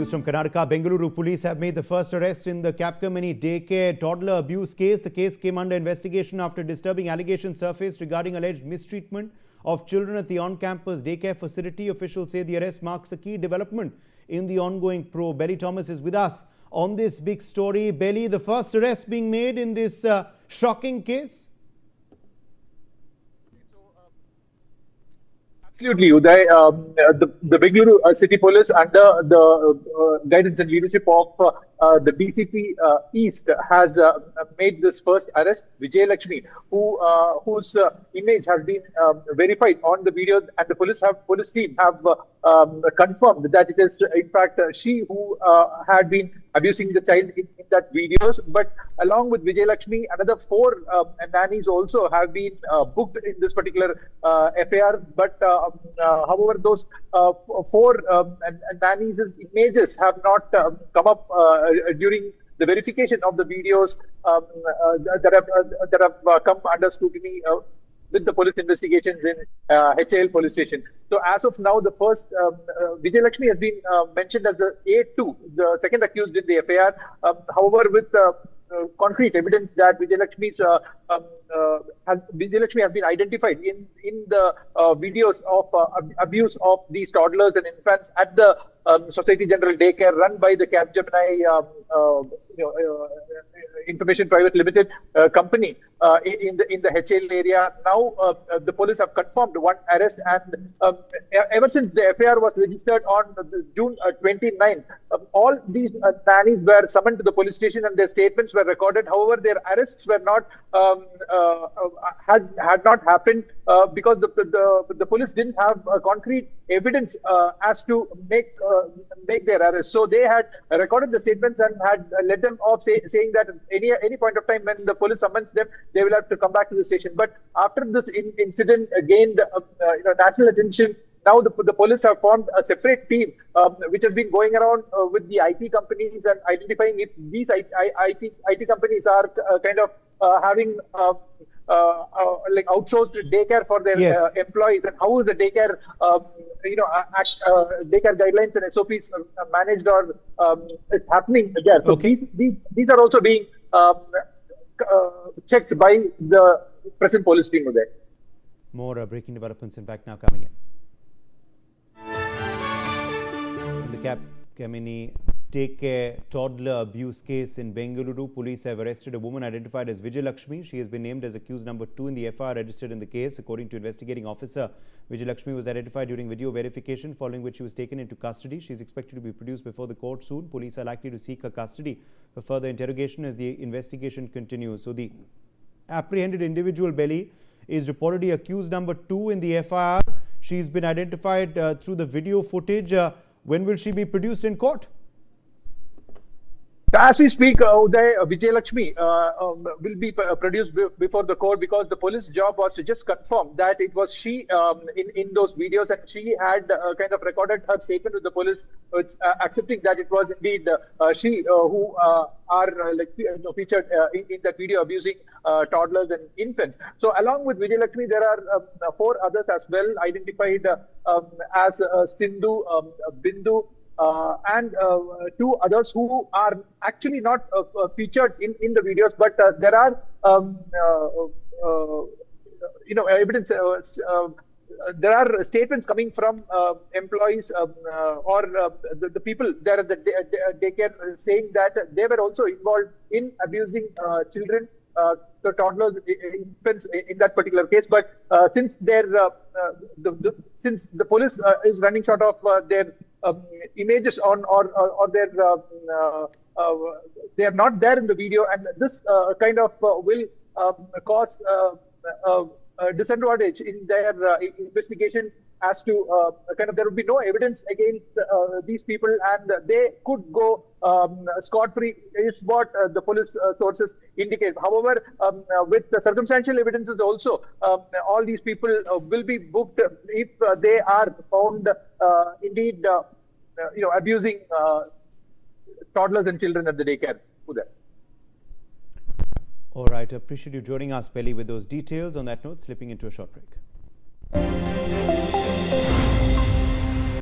News from Karnataka. Bengaluru Police have made the first arrest in the Capgemini Daycare toddler abuse case. The case came under investigation after disturbing allegations surfaced regarding alleged mistreatment of children at the on-campus daycare facility. Officials say the arrest marks a key development in the ongoing probe. Belly Thomas is with us on this big story. Belly, the first arrest being made in this shocking case? Absolutely, Uday. The Bengaluru City Police, under the guidance and leadership of the DCP East, has made this first arrest. Vijay Lakshmi, whose image has been verified on the video, and the police team have confirmed that it is in fact she who had been abusing the child in that videos. But along with Vijay Lakshmi, another 4 nannies also have been booked in this particular FAR. But however, those 4 nannies' images have not come up during the verification of the videos that have come under scrutiny with the police investigations in HAL police station. So as of now, the first Vijay Lakshmi has been mentioned as the A2, the second accused in the FAR. However, with concrete evidence that Vijay Lakshmi has been identified in the videos of abuse of these toddlers and infants at the Society General Daycare run by the Capgemini Information Private Limited company in the HL area. Now the police have confirmed one arrest, and ever since the FAR was registered on June 29th, all these nannies were summoned to the police station and their statements were recorded. However, their arrests were not had not happened because the police didn't have concrete evidence as to make their arrest. So they had recorded the statements and had let them off, saying that any point of time when the police summons them, they will have to come back to the station. But after this incident gained national attention, now the police have formed a separate team which has been going around with the IT companies and identifying if these IT companies are kind of having like outsourced daycare for their employees, and how is the daycare daycare guidelines and SOPs managed or it's happening there. So these are also being checked by the present police team there. More breaking developments, in fact, now coming in. In the Capgemini Daycare toddler abuse case in Bengaluru, police have arrested a woman identified as Vijay Lakshmi. She has been named as accused number 2 in the FIR registered in the case. According to investigating officer, Vijay Lakshmi was identified during video verification, following which she was taken into custody. She is expected to be produced before the court soon. Police are likely to seek her custody for further interrogation as the investigation continues. So the apprehended individual, Belly, is reportedly accused number 2 in the FIR. She's been identified through the video footage. When will she be produced in court? As we speak, Vijay Lakshmi will be produced before the court, because the police job was to just confirm that it was she in those videos, and she had kind of recorded her statement with the police, accepting that it was indeed she who are featured in that video abusing toddlers and infants. So along with Vijay Lakshmi, there are 4 others as well identified as Sindhu, Bindu, and 2 others who are actually not featured in the videos, but there are evidence. There are statements coming from employees or the people there at the daycare saying that they were also involved in abusing children, the toddlers, infants in that particular case. But since since the police is running short of their images on or their they are not there in the video, and this kind of will cause a disadvantage in their investigation as to there will be no evidence against these people, and they could go scot-free, is what the police sources indicate. However, with the circumstantial evidences also, all these people will be booked if they are found indeed abusing toddlers and children at the daycare. All right, appreciate you joining us, Belly, with those details. On that note, slipping into a short break.